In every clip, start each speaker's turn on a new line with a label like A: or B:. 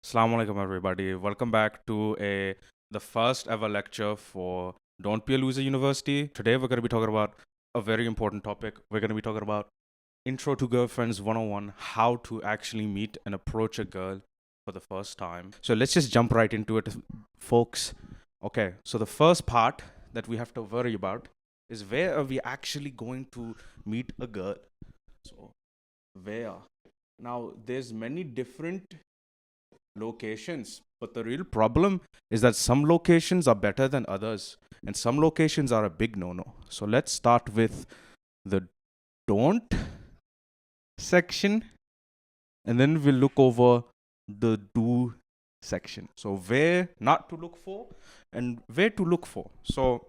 A: Assalamu alaikum everybody. Welcome back to the first ever lecture for Don't Be a Loser University. Today we're going to be talking about a very important topic. We're going to be talking about Intro to Girlfriends 101, how to actually meet and approach a girl for the first time. So let's just jump right into it, folks. Okay, so the first part that we have to worry about is where are we actually going to meet a girl? So where? Now there's many different locations. But the real problem is that some locations are better than others, and some locations are a big no no. So let's start with the don't section, and then we'll look over the do section. So, where not to look for and where to look for. So,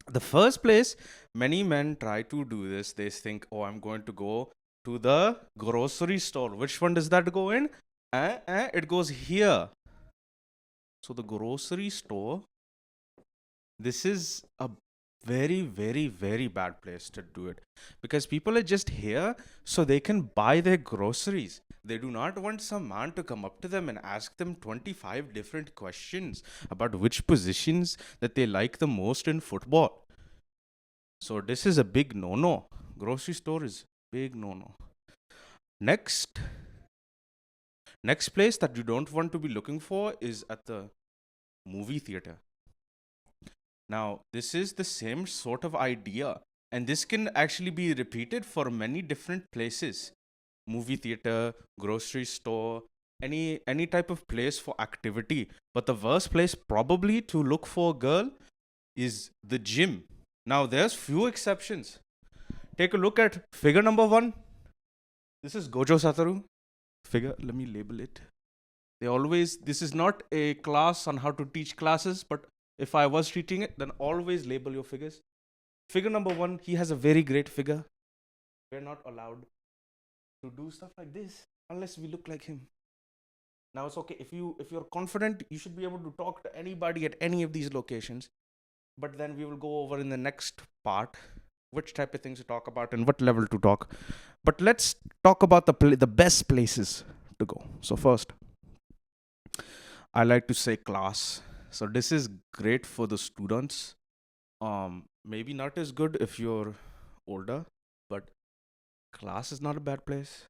A: the first place many men try to do this, they think, oh, I'm going to go to the grocery store. Which one does that go in? It goes here. So the grocery store, this is a very, very, very bad place to do it because people are just here so they can buy their groceries. They do not want some man to come up to them and ask them 25 different questions about which positions that they like the most in football. So this is a big no no. Grocery store is big no no. Next, next place that you don't want to be looking for is at the movie theater. Now, this is the same sort of idea, and this can actually be repeated for many different places: movie theater, grocery store, any type of place for activity. But the worst place probably to look for a girl is the gym. Now, there's few exceptions. Take a look at figure number 1. This is Gojo Satoru. Figure, let me label it. This is not a class on how to teach classes, but if I was teaching it, then always label your figures. Figure number 1, he has a very great figure. We're not allowed to do stuff like this unless we look like him. Now it's okay if you're confident, you should be able to talk to anybody at any of these locations. But then we will go over in the next part which type of things to talk about and what level to talk. But let's talk about the best places to go. So first, I like to say class. So this is great for the students. Maybe not as good if you're older, but class is not a bad place.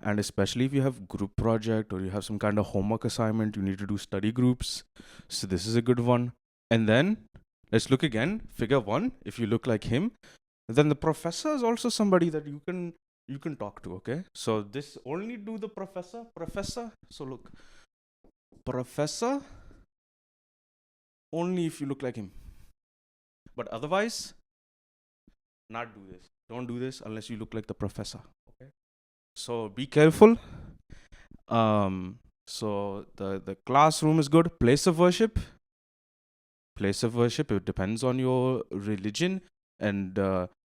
A: And especially if you have group project or you have some kind of homework assignment, you need to do study groups. So this is a good one. And then let's look again. Figure 1, if you look like him, then the professor is also somebody that you can talk to, okay? So this only do the professor. So look, professor only if you look like him. But otherwise, not do this. Don't do this unless you look like the professor. Okay. So be careful. So the classroom is good. Place of worship. Place of worship. It depends on your religion and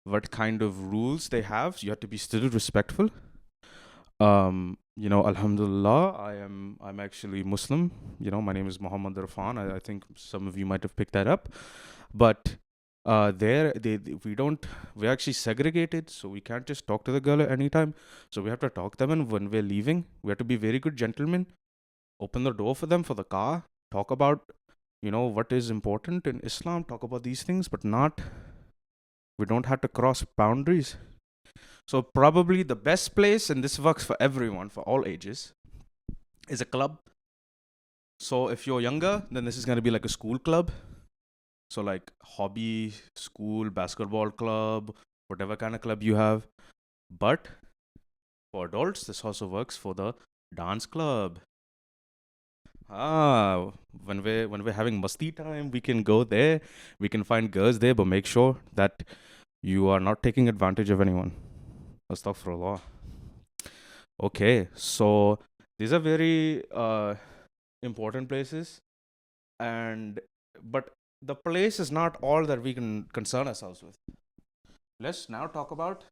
A: what kind of rules they have. You have to be still respectful. Alhamdulillah, I'm actually Muslim. My name is Muhammad Irfan. I think some of you might have picked that up. But there we're actually segregated, so we can't just talk to the girl at any time. So we have to talk to them, and when we're leaving, we have to be very good gentlemen. Open the door for them for the car. Talk about what is important in Islam. Talk about these things, but not. We don't have to cross boundaries. So probably the best place, and this works for everyone, for all ages, is a club. So if you're younger, then this is going to be like a school club. So like hobby, school, basketball club, whatever kind of club you have. But for adults, this also works for the dance club. When we're having musty time, we can go there. We can find girls there, but make sure that you are not taking advantage of anyone. Astaghfirullah. Okay, so these are very important places, and but the place is not all that we can concern ourselves with. Let's now talk about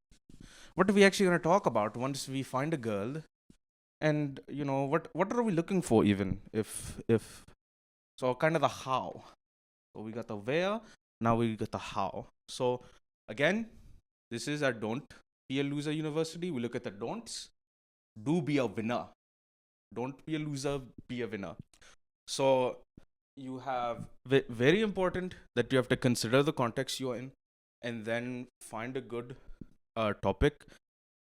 A: what are we actually going to talk about once we find a girl, and what are we looking for, even if so, kind of the how. So we got the where, now we got the how. So again, this is our Don't Be a Loser University. We look at the don'ts. Do be a winner. Don't be a loser, be a winner. So you have very important that you have to consider the context you're in, and then find a good topic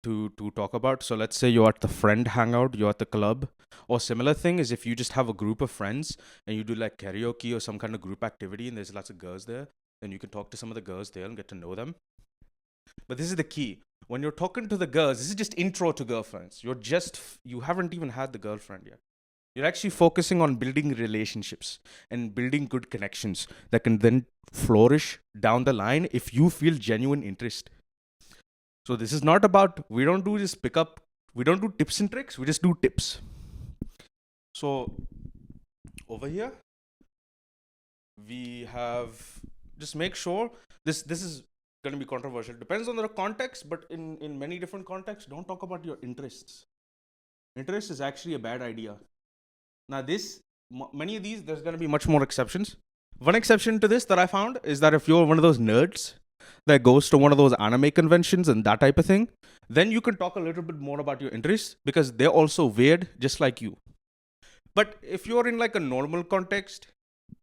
A: to talk about. So let's say you're at the friend hangout, you're at the club, or similar thing is if you just have a group of friends and you do like karaoke or some kind of group activity and there's lots of girls there, then you can talk to some of the girls there and get to know them. But this is the key. When you're talking to the girls, this is just intro to girlfriends. You haven't even had the girlfriend yet. You're actually focusing on building relationships and building good connections that can then flourish down the line if you feel genuine interest. So this is not about, we don't do tips and tricks, we just do tips. So over here, we have, just make sure, this is going to be controversial. Depends on the context, but in many different contexts, don't talk about your interests. Interest is actually a bad idea. Now many of these, there's going to be much more exceptions. One exception to this that I found is that if you're one of those nerds that goes to one of those anime conventions and that type of thing, then you can talk a little bit more about your interests because they're also weird just like you. But if you're in like a normal context,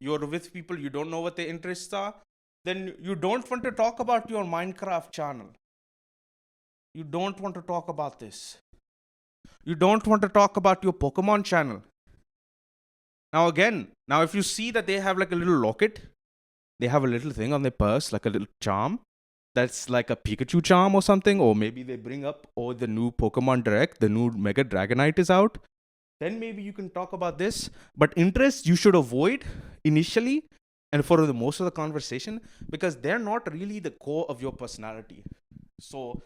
A: you're with people, you don't know what their interests are, then you don't want to talk about your Minecraft channel. You don't want to talk about this. You don't want to talk about your Pokemon channel. Now if you see that they have like a little locket, they have a little thing on their purse, like a little charm, that's like a Pikachu charm or something, or maybe they bring up, or the new Pokemon Direct, the new Mega Dragonite is out, then maybe you can talk about this. But interests you should avoid initially and for the most of the conversation, because they're not really the core of your personality. So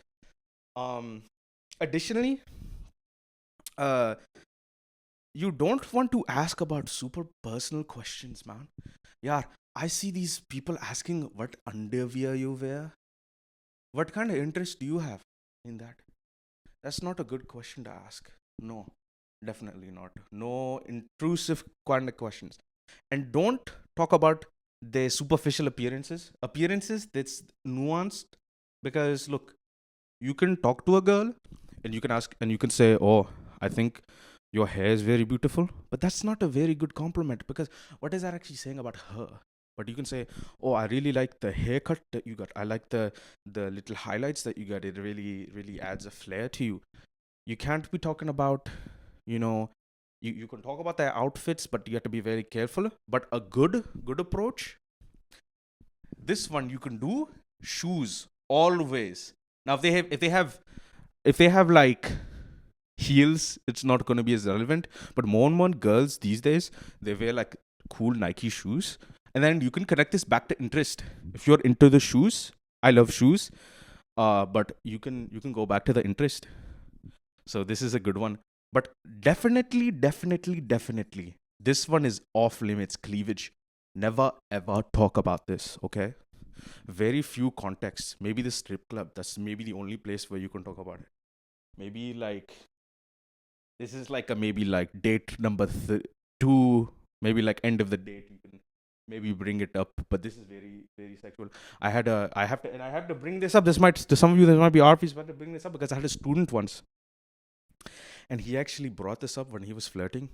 A: additionally, you don't want to ask about super personal questions, man. Yeah, I see these people asking what underwear you wear. What kind of interest do you have in that? That's not a good question to ask. No, definitely not. No intrusive kind of questions. And don't talk about their superficial appearances. Appearances that's nuanced, because look, you can talk to a girl and you can ask and you can say, "Oh, I think your hair is very beautiful," but that's not a very good compliment, because what is that actually saying about her? But you can say, "Oh, I really like the haircut that you got. I like the little highlights that you got. It really adds a flair to you." You can't be talking about, you can talk about their outfits, but you have to be very careful. But a good approach, this one you can do, shoes always. Now if they have like heels, it's not going to be as relevant, but more and more girls these days, they wear like cool Nike shoes, and then you can connect this back to interest. If you're into the shoes, I love shoes, but you can go back to the interest. So this is a good one. But definitely, this one is off limits. Cleavage, never ever talk about this, okay? Very few contexts. Maybe the strip club, that's maybe the only place where you can talk about it. Maybe like, this is like a maybe like date number 2, maybe like end of the date, you can maybe bring it up, but this is very very sexual. I have to bring this up. This might, to some of you, there might be RPs, but I have to bring this up because I had a student once, and he actually brought this up when he was flirting,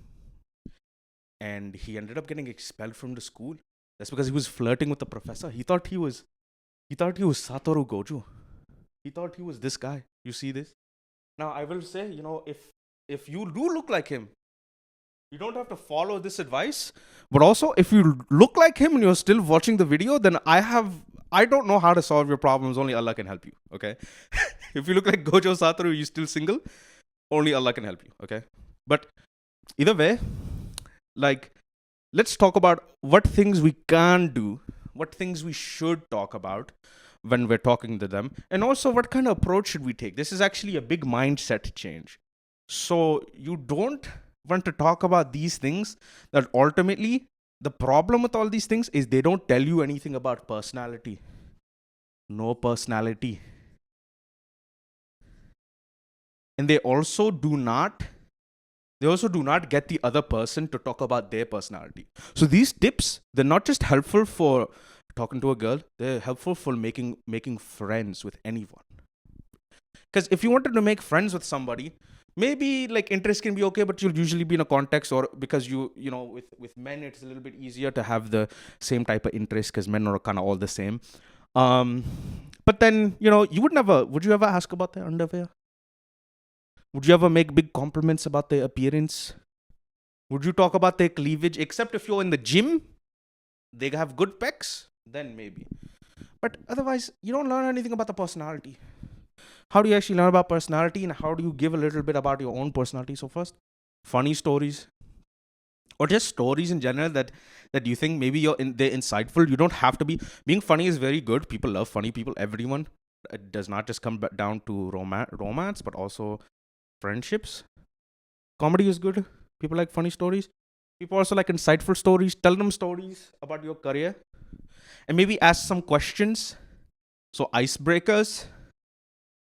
A: and he ended up getting expelled from the school. That's because he was flirting with the professor. He thought he was Satoru Gojo. He thought he was this guy. You see this? Now I will say, if you do look like him, you don't have to follow this advice. But also, if you look like him and you're still watching the video, then I don't know how to solve your problems. Only Allah can help you. Okay. If you look like Gojo Satoru, you're still single, only Allah can help you. Okay. But either way, like, let's talk about what things we can do, what things we should talk about when we're talking to them, and also what kind of approach should we take. This is actually a big mindset change. So you don't want to talk about these things that ultimately, the problem with all these things is they don't tell you anything about personality. No personality. And they also do not get the other person to talk about their personality. So these tips, they're not just helpful for talking to a girl, they're helpful for making friends with anyone. Because if you wanted to make friends with somebody, maybe like interest can be okay, but you'll usually be in a context, or because you know with men it's a little bit easier to have the same type of interest because men are kind of all the same. um but then would you ever ask about their underwear? Would you ever make big compliments about their appearance? Would you talk about their cleavage? Except if you're in the gym, they have good pecs, then maybe. But otherwise, you don't learn anything about the personality. How do you actually learn about personality, and how do you give a little bit about your own personality? So first, funny stories, or just stories in general that you think maybe they're insightful. You don't have to be being funny is very good. People love funny people. Everyone. It does not just come down to romance, but also friendships. Comedy is good. People like funny stories. People also like insightful stories. Tell them stories about your career, and maybe ask some questions. So icebreakers,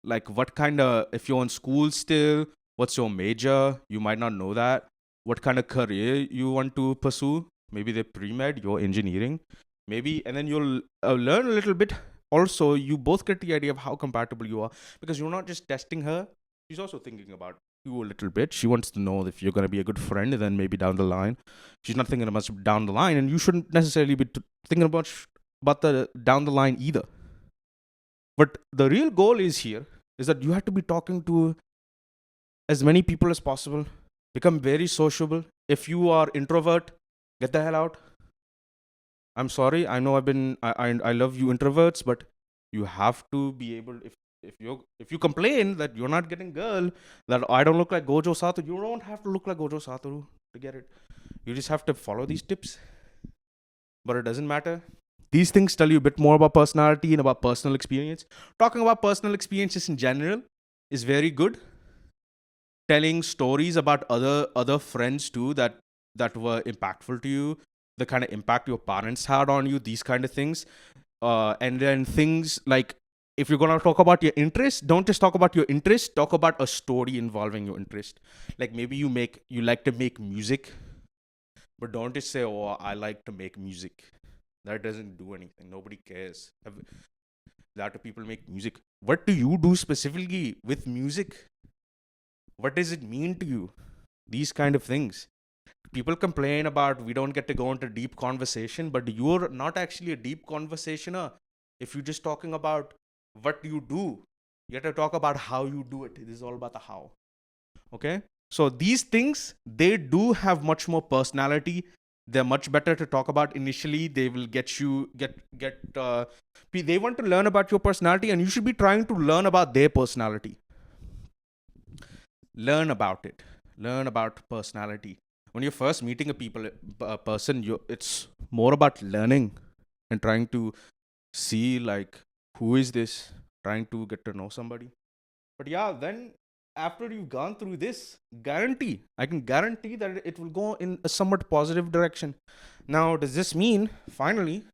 A: like what kind of, if you're in school still, what's your major? You might not know that. What kind of career you want to pursue? Maybe they're pre-med, you're engineering. Maybe, and then you'll learn a little bit. Also, you both get the idea of how compatible you are, because you're not just testing her. She's also thinking about you a little bit. She wants to know if you're going to be a good friend, and then maybe down the line. She's not thinking much down the line, and you shouldn't necessarily be thinking about the down the line either. But the real goal is that you have to be talking to as many people as possible. Become very sociable. If you are introvert, get the hell out. I'm sorry. I know I love you introverts, but you have to be able, if you complain that you're not getting girl, that I don't look like Gojo Satoru, you don't have to look like Gojo Satoru to get it. You just have to follow these tips. But it doesn't matter. These things tell you a bit more about personality and about personal experience. Talking about personal experiences in general is very good. Telling stories about other friends too that were impactful to you, the kind of impact your parents had on you, these kind of things. And then things like, if you're going to talk about your interest, don't just talk about your interest, talk about a story involving your interest. Like maybe you like to make music, but don't just say, oh, I like to make music. That doesn't do anything. Nobody cares. A lot of people make music. What do you do specifically with music? What does it mean to you? These kind of things. People complain about we don't get to go into deep conversation, but you're not actually a deep conversationer if you're just talking about what you do. You have to talk about how you do it. This is all about the how. Okay? So these things, they do have much more personality. They're much better to talk about initially. They will get you they want to learn about your personality, and you should be trying to learn about their personality. Learn about it. Learn about personality. When you're first meeting a person, it's more about learning and trying to see like, who is this, trying to get to know somebody. But yeah, then after you've gone through this, I can guarantee that it will go in a somewhat positive direction. Now, does this mean finally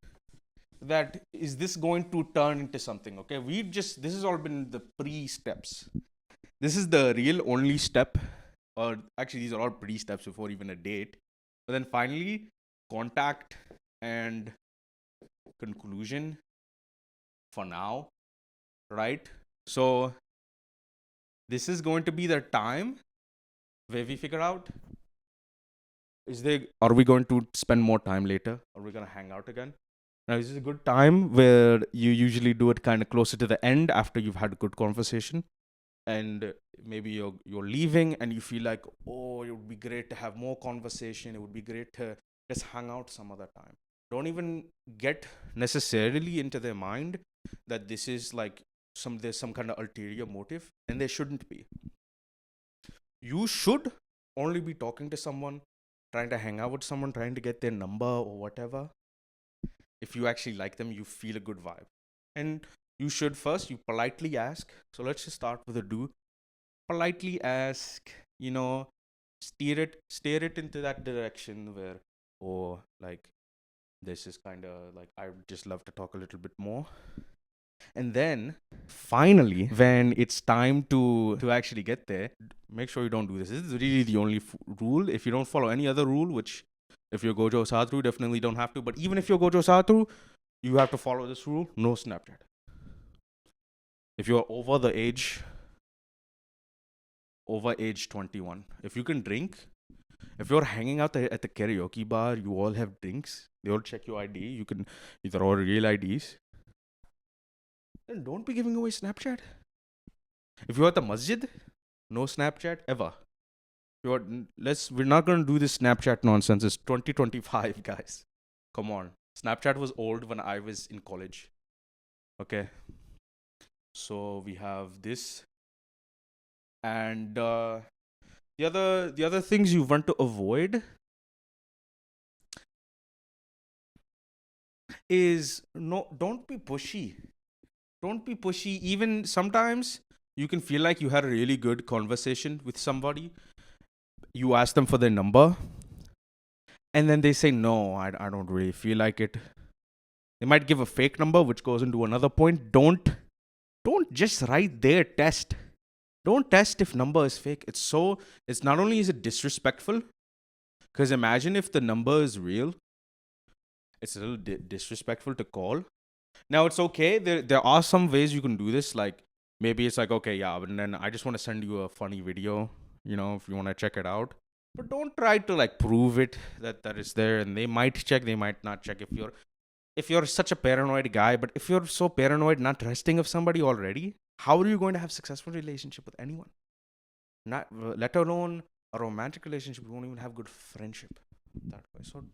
A: that is this going to turn into something? Okay, this has all been the pre-steps. This is the real only step, or actually these are all pre-steps before even a date. But then finally, contact and conclusion for now, right? So this is going to be the time where we figure out, are we going to spend more time later? Are we going to hang out again? Now, this is a good time where you usually do it kind of closer to the end after you've had a good conversation. And maybe you're leaving and you feel like, oh, it would be great to have more conversation. It would be great to just hang out some other time. Don't even get necessarily into their mind that this is like there's some kind of ulterior motive, and there shouldn't be. You should only be talking to someone, trying to hang out with someone, trying to get their number or whatever. If you actually like them, you feel a good vibe. And you should first, you politely ask. So let's just start with a do. Politely ask, steer it into that direction where, oh, like, this is kind of like, I would just love to talk a little bit more. And then finally, when it's time to actually get there, make sure you don't do this. This is really the only rule. If you don't follow any other rule, which if you're Gojo Satoru, definitely don't have to. But even if you're Gojo Satoru, you have to follow this rule. No Snapchat. If you're over the age over age 21. If you can drink, if you're hanging out at the karaoke bar, you all have drinks, they all check your ID, you can, these are all real IDs, then don't be giving away Snapchat. If you're at the masjid, no Snapchat ever. We're not gonna do this Snapchat nonsense. It's 2025, guys. Come on. Snapchat was old when I was in college. Okay. So we have this. And the other things you want to avoid is don't be pushy. Don't be pushy. Even sometimes you can feel like you had a really good conversation with somebody. You ask them for their number, and then they say, no, I don't really feel like it. They might give a fake number, which goes into another point. Don't just write their test. Don't test if number is fake. It's not only is it disrespectful, because imagine if the number is real, it's a little disrespectful to call. Now it's okay. There are some ways you can do this. Like maybe it's like, okay, yeah, and then I just want to send you a funny video, if you want to check it out. But don't try to like prove it that it's there, and they might check, they might not check. If you're such a paranoid guy, but if you're so paranoid, not trusting of somebody already, how are you going to have successful relationship with anyone? Not let alone a romantic relationship. You won't even have good friendship that way. So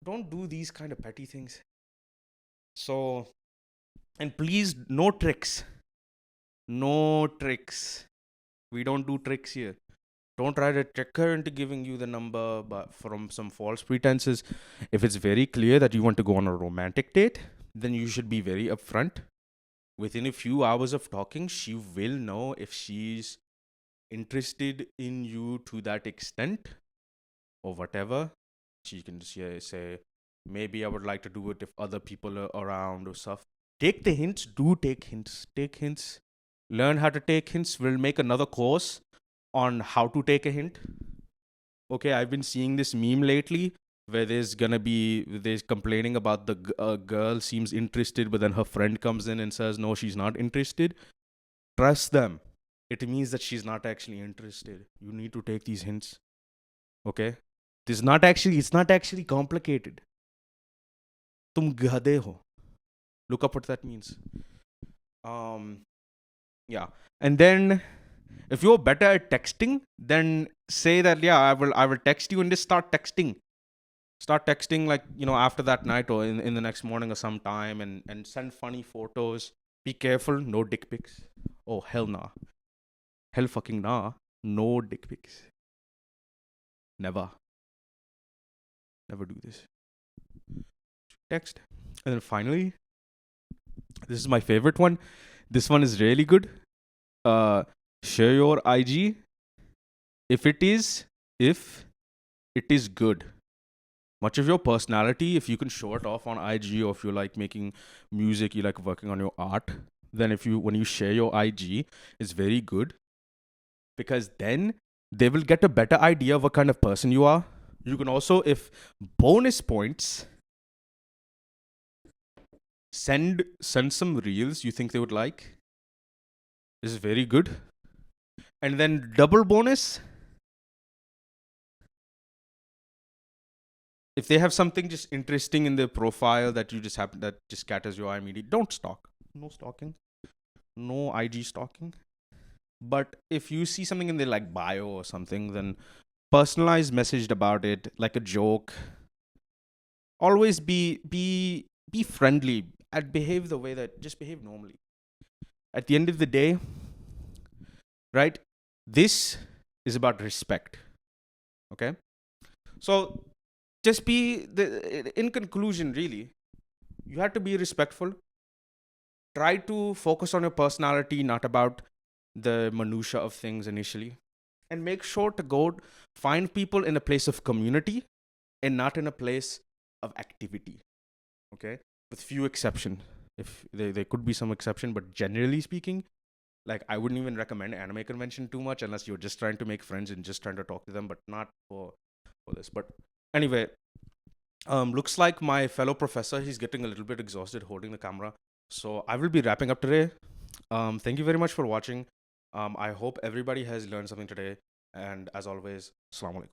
A: don't do these kind of petty things. So, and please, no tricks. No tricks. We don't do tricks here. Don't try to trick her into giving you the number but from some false pretenses. If it's very clear that you want to go on a romantic date, then you should be very upfront. Within a few hours of talking, she will know if she's interested in you to that extent or whatever. She can just say, maybe I would like to do it if other people are around or stuff. Take the hints. Do take hints. Take hints. Learn how to take hints. We'll make another course on how to take a hint. Okay, I've been seeing this meme lately where there's complaining about the girl seems interested, but then her friend comes in and says, no, she's not interested. Trust them. It means that she's not actually interested. You need to take these hints. Okay? It's not actually complicated. Tum gade ho. Look up what that means. Yeah. And then if you're better at texting, then say that, yeah, I will text you, and just start texting. Start texting like, after that night or in the next morning or sometime, and send funny photos. Be careful, no dick pics. Oh, hell nah. Hell fucking nah. No dick pics. Never. Never do this. Text. And then finally, this is my favorite one. This one is really good. Share your IG if it is good. Much of your personality, if you can show it off on IG, or if you like making music, you like working on your art, then when you share your IG, it's very good, because then they will get a better idea of what kind of person you are. You can also, if bonus points, send some reels you think they would like. This is very good. And then double bonus, if they have something just interesting in their profile that just catches your eye immediately, don't stalk. No stalking. No IG stalking. But if you see something in their like bio or something, then personalized messaged about it, like a joke. Always be friendly and behave the way that just behave normally. At the end of the day, right? This is about respect. Okay? So just in conclusion, really, you have to be respectful. Try to focus on your personality, not about the minutia of things initially. And make sure to go find people in a place of community and not in a place of activity. Okay? With few exceptions. If there could be some exception, but generally speaking, like I wouldn't even recommend anime convention too much unless you're just trying to make friends and just trying to talk to them, but not for this. But anyway, looks like my fellow professor, he's getting a little bit exhausted holding the camera. So I will be wrapping up today. Thank you very much for watching. I hope everybody has learned something today. And as always, Assalamu alaikum.